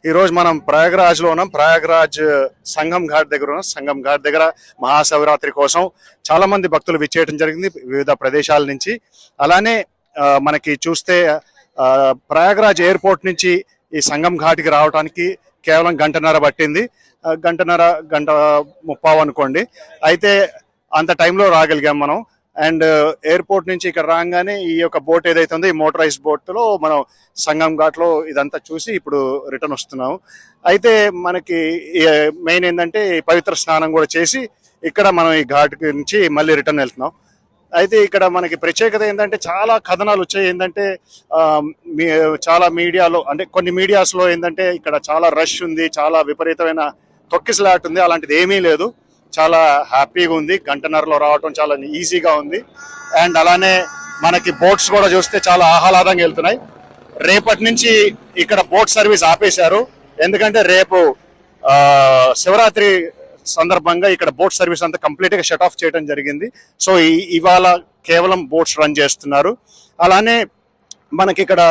ఈరోజు మనం ప్రయాగ్రాజ్లో ఉన్నాం. ప్రయాగ్రాజ్ సంగం ఘాట్ దగ్గర ఉన్నాం. సంగం ఘాట్ దగ్గర మహాశివరాత్రి కోసం చాలా మంది భక్తులు విచ్చేయడం జరిగింది వివిధ ప్రదేశాల నుంచి. అలానే మనకి చూస్తే ప్రయాగ్రాజ్ ఎయిర్పోర్ట్ నుంచి ఈ సంగం ఘాట్కి రావడానికి కేవలం గంటన్నర పట్టింది. గంట ముప్పావు అనుకోండి. అయితే అంత టైంలో రాగలిగాం మనం. అండ్ ఎయిర్పోర్ట్ నుంచి ఇక్కడ రాగానే ఈ యొక్క బోట్ ఏదైతే ఉందో ఈ మోటరైజ్డ్ బోట్లో మనం సంగం ఘాట్లో ఇదంతా చూసి ఇప్పుడు రిటర్న్ వస్తున్నాం. అయితే మనకి మెయిన్ ఏంటంటే పవిత్ర స్నానం కూడా చేసి ఇక్కడ మనం ఈ ఘాట్ నుంచి మళ్ళీ రిటర్న్ వెళ్తున్నాం. అయితే ఇక్కడ మనకి ప్రత్యేకత ఏంటంటే చాలా కథనాలు వచ్చాయి. ఏంటంటే చాలా మీడియాలో అంటే కొన్ని మీడియాస్లో ఏంటంటే ఇక్కడ చాలా రష్ ఉంది, చాలా విపరీతమైన తొక్కిసలాట ఉంది. అలాంటిది ఏమీ లేదు, చాలా హ్యాపీగా ఉంది. గంటన్నరలో రావటం చాలా ఈజీగా ఉంది. అండ్ అలానే మనకి బోట్స్ కూడా చూస్తే చాలా ఆహ్లాదంగా వెళ్తున్నాయి. రేపటి నుంచి ఇక్కడ బోట్ సర్వీస్ ఆపేశారు, ఎందుకంటే రేపు శివరాత్రి సందర్భంగా ఇక్కడ బోట్ సర్వీస్ అంతా కంప్లీట్గా షట్ ఆఫ్ చేయడం జరిగింది. సో ఇవాళ కేవలం బోట్స్ రన్ చేస్తున్నారు. అలానే మనకి ఇక్కడ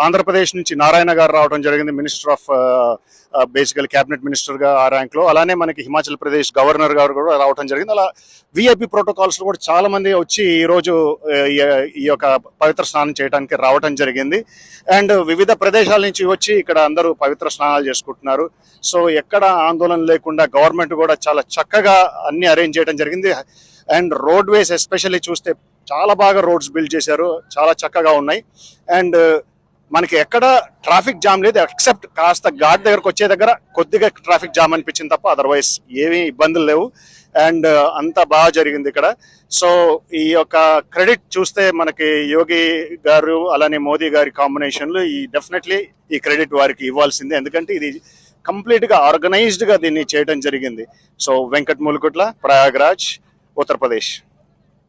ఆంధ్రప్రదేశ్ నుంచి నారాయణ గారు రావడం జరిగింది, మినిస్టర్ ఆఫ్ బేసికల్ క్యాబినెట్ మినిస్టర్గా ఆ ర్యాంక్లో. అలానే మనకి హిమాచల్ ప్రదేశ్ గవర్నర్ గారు కూడా రావడం జరిగింది. అలా విఐపి ప్రోటోకాల్స్ కూడా చాలా మంది వచ్చి ఈరోజు ఈ యొక్క పవిత్ర స్నానం చేయడానికి రావడం జరిగింది. అండ్ వివిధ ప్రదేశాల నుంచి వచ్చి ఇక్కడ అందరూ పవిత్ర స్నానాలు చేసుకుంటున్నారు. సో ఎక్కడ ఆందోళన లేకుండా గవర్నమెంట్ కూడా చాలా చక్కగా అన్ని అరేంజ్ చేయడం జరిగింది. అండ్ రోడ్ వేస్ ఎస్పెషల్లీ చూస్తే చాలా బాగా రోడ్స్ బిల్డ్ చేశారు, చాలా చక్కగా ఉన్నాయి. అండ్ మనకి ఎక్కడ ట్రాఫిక్ జామ్ లేదు, ఎక్సెప్ట్ కాస్త ఘాట్ దగ్గరకు వచ్చే దగ్గర కొద్దిగా ట్రాఫిక్ జామ్ అనిపించింది తప్ప అదర్వైజ్ ఏమీ ఇబ్బందులు లేవు. అండ్ అంతా బాగా జరిగింది ఇక్కడ. సో ఈ యొక్క క్రెడిట్ చూస్తే మనకి యోగి గారు అలానే మోదీ గారి కాంబినేషన్లు డెఫినెట్లీ ఈ క్రెడిట్ వారికి ఇవ్వాల్సిందే, ఎందుకంటే ఇది కంప్లీట్గా ఆర్గనైజ్డ్గా దీన్ని చేయడం జరిగింది. సో వెంకట్ ములుకుట్ల, ప్రయాగ్రాజ్, ఉత్తరప్రదేశ్.